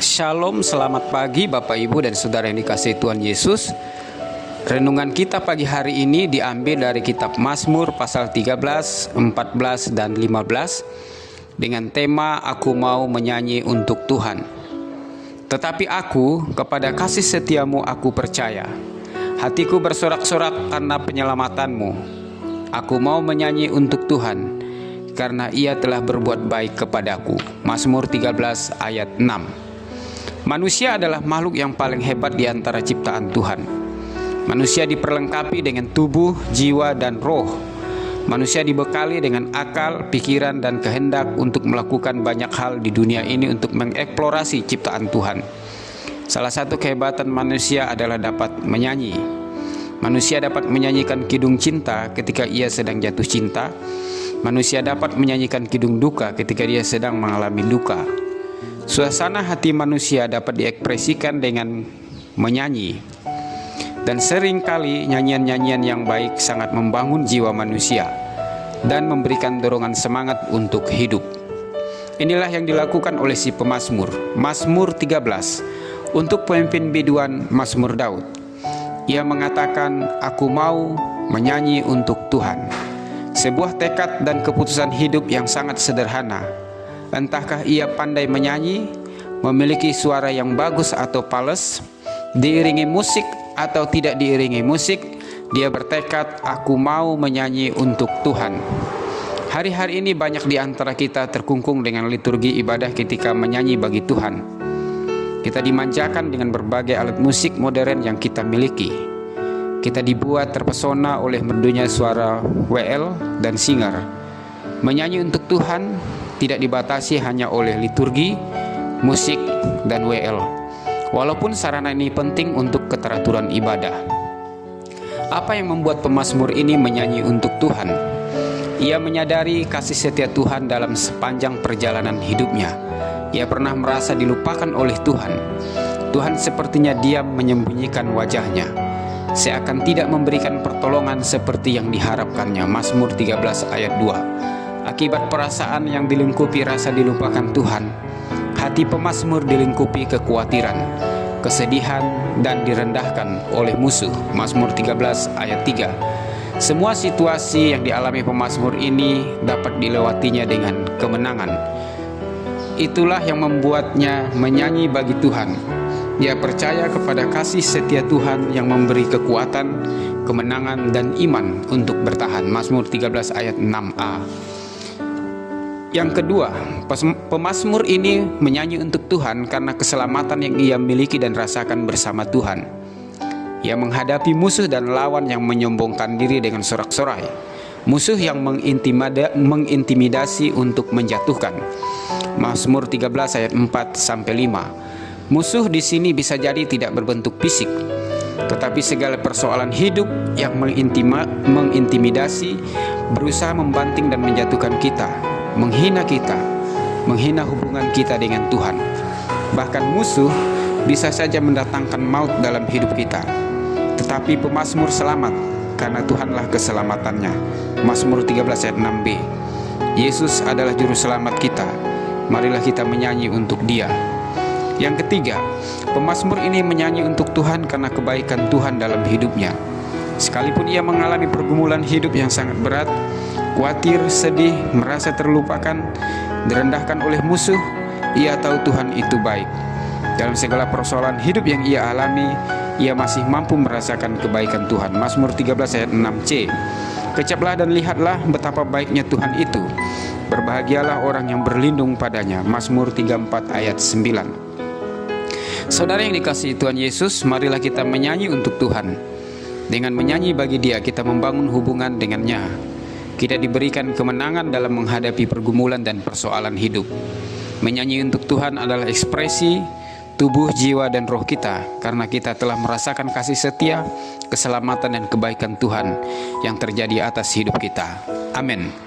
Shalom, selamat pagi Bapak Ibu dan Saudara yang dikasihi Tuhan Yesus. Renungan kita pagi hari ini diambil dari kitab Mazmur pasal 13, 14, dan 15 dengan tema Aku Mau Menyanyi Untuk Tuhan. Tetapi aku, kepada kasih setiamu aku percaya. Hatiku bersorak-sorak karena penyelamatanmu. Aku mau menyanyi untuk Tuhan, karena ia telah berbuat baik kepadaku. Mazmur 13 ayat 6. Manusia adalah makhluk yang paling hebat di antara ciptaan Tuhan. Manusia diperlengkapi dengan tubuh, jiwa, dan roh. Manusia dibekali dengan akal, pikiran, dan kehendak untuk melakukan banyak hal di dunia ini untuk mengeksplorasi ciptaan Tuhan. Salah satu kehebatan manusia adalah dapat menyanyi. Manusia dapat menyanyikan kidung cinta ketika ia sedang jatuh cinta. Manusia dapat menyanyikan kidung duka ketika dia sedang mengalami duka. Suasana hati manusia dapat diekspresikan dengan menyanyi. Dan seringkali nyanyian-nyanyian yang baik sangat membangun jiwa manusia dan memberikan dorongan semangat untuk hidup. Inilah yang dilakukan oleh si pemazmur. Mazmur 13 untuk pemimpin biduan Mazmur Daud. Ia mengatakan, "Aku mau menyanyi untuk Tuhan." Sebuah tekad dan keputusan hidup yang sangat sederhana. Entahkah ia pandai menyanyi, memiliki suara yang bagus atau fals, diiringi musik atau tidak diiringi musik, dia bertekad, "Aku mau menyanyi untuk Tuhan." Hari-hari ini banyak di antara kita terkungkung dengan liturgi ibadah ketika menyanyi bagi Tuhan. Kita dimanjakan dengan berbagai alat musik modern yang kita miliki. Kita dibuat terpesona oleh merdunya suara WL dan singer. Menyanyi untuk Tuhan tidak dibatasi hanya oleh liturgi, musik, dan WL. Walaupun sarana ini penting untuk keteraturan ibadah. Apa yang membuat pemazmur ini menyanyi untuk Tuhan? Ia menyadari kasih setia Tuhan dalam sepanjang perjalanan hidupnya. Ia pernah merasa dilupakan oleh Tuhan. Tuhan sepertinya diam menyembunyikan wajahnya. Seakan tidak memberikan pertolongan seperti yang diharapkannya. Mazmur 13 ayat 2. Akibat perasaan yang dilingkupi rasa dilupakan Tuhan, hati pemazmur dilingkupi kekhawatiran, kesedihan, dan direndahkan oleh musuh. Mazmur 13 ayat 3. Semua situasi yang dialami pemazmur ini dapat dilewatinya dengan kemenangan. Itulah yang membuatnya menyanyi bagi Tuhan. Dia percaya kepada kasih setia Tuhan yang memberi kekuatan, kemenangan, dan iman untuk bertahan. Mazmur 13 ayat 6a. Yang kedua, pemazmur ini menyanyi untuk Tuhan karena keselamatan yang ia miliki dan rasakan bersama Tuhan. Ia menghadapi musuh dan lawan yang menyombongkan diri dengan sorak-sorai. Musuh yang mengintimidasi untuk menjatuhkan. Mazmur 13 ayat 4-5. Musuh di sini bisa jadi tidak berbentuk fisik, tetapi segala persoalan hidup yang mengintimidasi, berusaha membanting dan menjatuhkan kita, menghina kita, menghina hubungan kita dengan Tuhan. Bahkan musuh bisa saja mendatangkan maut dalam hidup kita. Tetapi pemazmur selamat karena Tuhanlah keselamatannya. Mazmur 13 ayat 6b. Yesus adalah juru selamat kita. Marilah kita menyanyi untuk Dia. Yang ketiga, pemazmur ini menyanyi untuk Tuhan karena kebaikan Tuhan dalam hidupnya. Sekalipun ia mengalami pergumulan hidup yang sangat berat, khawatir, sedih, merasa terlupakan, direndahkan oleh musuh, ia tahu Tuhan itu baik. Dalam segala persoalan hidup yang ia alami, ia masih mampu merasakan kebaikan Tuhan. Mazmur 13 ayat 6c. Kecaplah dan lihatlah betapa baiknya Tuhan itu. Berbahagialah orang yang berlindung padanya. Mazmur 34 ayat 9. Saudara yang dikasihi Tuhan Yesus, marilah kita menyanyi untuk Tuhan. Dengan menyanyi bagi Dia, kita membangun hubungan dengannya. Kita diberikan kemenangan dalam menghadapi pergumulan dan persoalan hidup. Menyanyi untuk Tuhan adalah ekspresi tubuh, jiwa, dan roh kita, karena kita telah merasakan kasih setia, keselamatan, dan kebaikan Tuhan yang terjadi atas hidup kita. Amin.